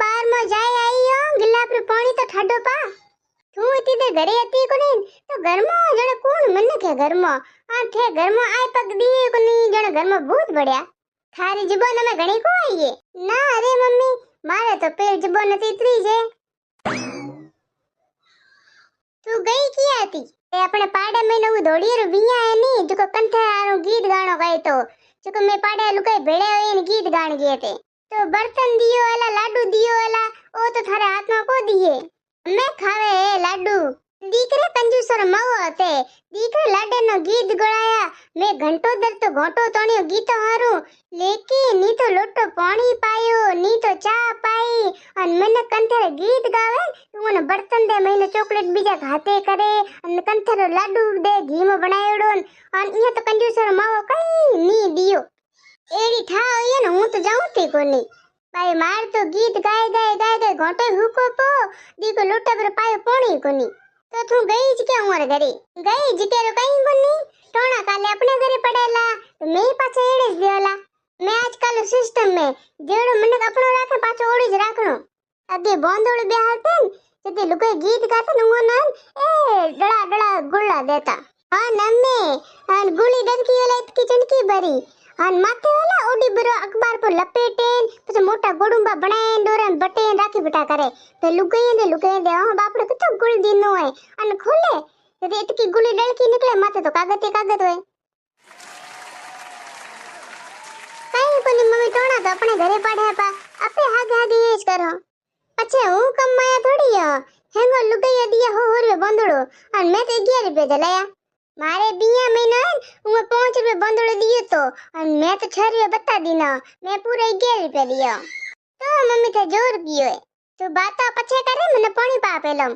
बार में जाए आई हो गिला पर पानी तो ठाडो पा तू इती दे घरे अती कोनी तो घर में जने कौन मन के घर में आ थे घर में आए पग दिए कोनी जने घर में बहुत बढ़िया थारी जीबन में घणी को आई है ना अरे मम्मी मारे तो पेट जीबन नती इतरी जे तू गई किया थी ए अपने पाड़े में नु दौड़ी रो बिया है नी जो कंठारो गीत गानो गए तो जो मैं पाड़े लुके भेड़े होए गीत गान गए थे तो बर्तन दियो वाला लाडू दियो वाला ओ तो थारे हाथ में को दिए मैं खावे लाडू दीकरे कंजूसर मावो हते दीकरे लाडे नो गीत गळाया मैं घंटो दर तो घोटो तणियो गीतो हारू लेकिन नी तो लोटो पानी पायो नी तो चा पाई अन मन कंथरे गीत गावे तू ने बर्तन दे मैंने चॉकलेट बीजा घाते करे अन कंथरे लाडू दे घी में बनायोडो अन इया तो कंजूसर मावो कई नी दियो एडी ठा होय ने हूं तो जाऊं ते कोनी भाई मार तो गीत गाए गाए गाए गाए घोटो हुको पो दीको लोटा पर पायो पानी कोनी तो तू गई ज क्या हमारे घरे गई ज तेरो कहीं कोनी टोना काले अपने घरे पड़ेला तो मैं पाछे एड़े ज देला मैं आजकल सिस्टम में जेड़ो मन अपनो राखे पाछो ओड़ी ज राखनो अगे बोंदोड़ बेहाते जते लुके गीत गाते नुओ नन ए डड़ा डड़ा गुल्ला देता हां नम्मे अन गुली डरकी वाला इतकी चनकी भरी अन माथे वाला ओडी बरो अखबार पर लपेटेन પછી મોટા ગોડુંબા બનાવીને ડોરાને બટેન રાખી બેટા કરે તો લુગાઈ દે હા બાપડે કતો ગુલ દીનો હોય અને ખોલે તો એટલી ગુલી ડળકી નીકળે માથે તો કાગતે કાગત હોય કઈ કોની મમ્મી ટોણા તો આપણે ઘરે પાડ્યા પા આપે હાગે હાગે એ જ કરો પછી હું કમાયા થોડી હેંગો લુગાઈ દિયા હો રૂપિયા બંધડો અને મેં તો 11 રૂપિયા જલાયા मारे बिया महीना मैं 5 रुपए बंदोड़ दियो तो और मैं तो 6 रुपए बता दीना मैं पूरा 11 रुपए दिया तो मम्मी थे जोर कियो है तो बात पछे करे मने पानी पा पेलम